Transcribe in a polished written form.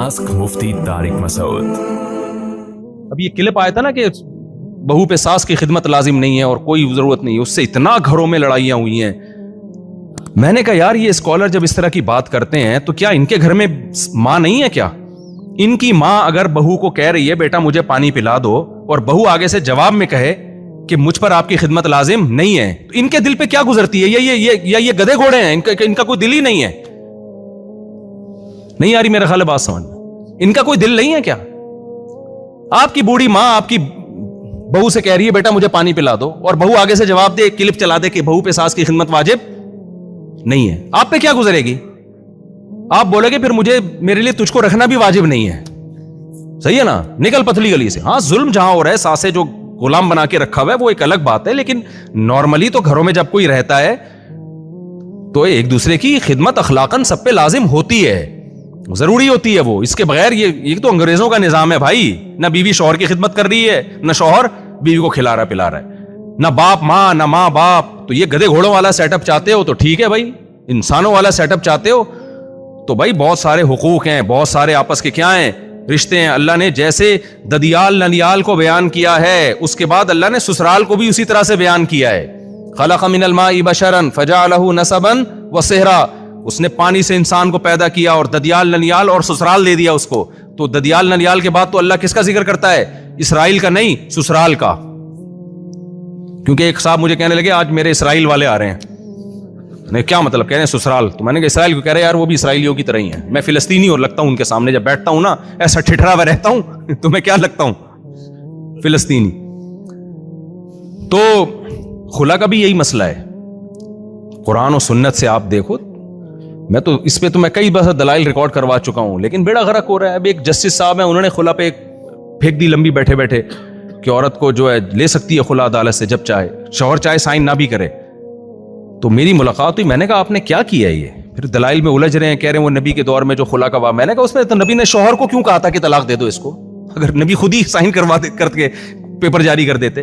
Mask मुफ्ती तारिक मसूद। अब ये clip आया था ना कि बहू पे सास की खिदमत लाजिम नहीं है और कोई जरूरत नहीं है, उससे इतना घरों में लड़ाइयां हुई हैं। मैंने कहा यार ये स्कॉलर जब इस तरह की बात करते हैं तो क्या इनके घर में माँ नहीं है क्या? इनकी माँ अगर बहू को कह रही है बेटा मुझे पानी पिला दो और बहू आगे से जवाब में कहे कि मुझ पर आपकी खिदमत लाजिम नहीं है, तो इनके दिल पे क्या गुजरती है? ये गधे घोड़े हैं, इनका कोई दिल ही नहीं है। नहीं आ रही मेरा ख्याल है बात समझ में? इनका कोई दिल नहीं है क्या? आपकी बूढ़ी माँ आपकी बहू से कह रही है बेटा मुझे पानी पिला दो और बहू आगे से जवाब दे, क्लिप चला दे कि बहू पे सास की खिदमत वाजिब नहीं है, आप पे क्या गुजरेगी? आप बोलोगे फिर मेरे लिए तुझको रखना भी वाजिब नहीं है। सही है ना? निकल पतली गली से। हाँ, जुल्म जहां हो रहा है, सासे जो गुलाम बना के रखा हुआ है वो एक अलग बात है, लेकिन नॉर्मली तो घरों में जब कोई रहता है तो एक दूसरे की खिदमत अखलाकन सब पे लाजिम होती है, जरूरी होती है वो। इसके बगैर ये तो अंग्रेजों का निजाम है भाई। ना बीवी शौहर की खिदमत कर रही है, ना शौहर बीवी को खिला रहा पिला रहा है, ना बाप माँ ना माँ बाप। तो ये गधे घोड़ों वाला सेटअप चाहते हो तो ठीक है भाई, इंसानों वाला सेटअप चाहते हो तो भाई बहुत सारे हुकूक हैं, बहुत सारे आपस के क्या हैं रिश्ते हैं। अल्लाह ने जैसे ददियाल ननियाल को बयान किया है, उसके बाद अल्लाह ने ससुराल को भी उसी तरह से बयान किया है। खलक़ मिनल माई बशरन फजअलहु नसबन व सेहरा, उसने पानी से इंसान को पैदा किया और ददियाल ननियाल और ससुराल दे दिया उसको। तो ददियाल ननियाल के बाद तो अल्लाह किसका जिक्र करता है? इसराइल का नहीं, ससुराल का। क्योंकि एक साहब मुझे कहने लगे आज मेरे इसराइल वाले आ रहे हैं। नहीं, क्या मतलब? कह रहे हैं ससुराल। तो मैंने कहा इसराइल को कह रहे हैं यार वो भी इसराइलियों की तरह ही है। मैं फिलिस्तीनी और लगता हूं उनके सामने, जब बैठता हूं ना ऐसा ठिठरा हुआ रहता हूं तो मैं क्या लगता हूं? फिलिस्तीनी। तो खुला का भी यही मसला है। कुरान और सुन्नत से आप देखो, मैं तो इस पे तो मैं कई बार दलाइल रिकॉर्ड करवा चुका हूं, लेकिन बेड़ा गर्क हो रहा है। अब एक जस्टिस साहब है, उन्होंने खुला पे एक फेंक दी लंबी बैठे बैठे कि औरत को जो है ले सकती है खुला अदालत से जब चाहे, शौहर चाहे साइन ना भी करे। तो मेरी मुलाकात हुई, मैंने कहा आपने क्या किया ये? फिर दलाइल में उलझ रहे हैं, कह रहे हैं वो नबी के दौर में जो खुला का वाह। मैंने कहा उसमें तो नबी ने शौहर को क्यों कहा था कि तलाक दे दो इसको? अगर नबी खुद ही साइन करवा दे करके पेपर जारी कर देते।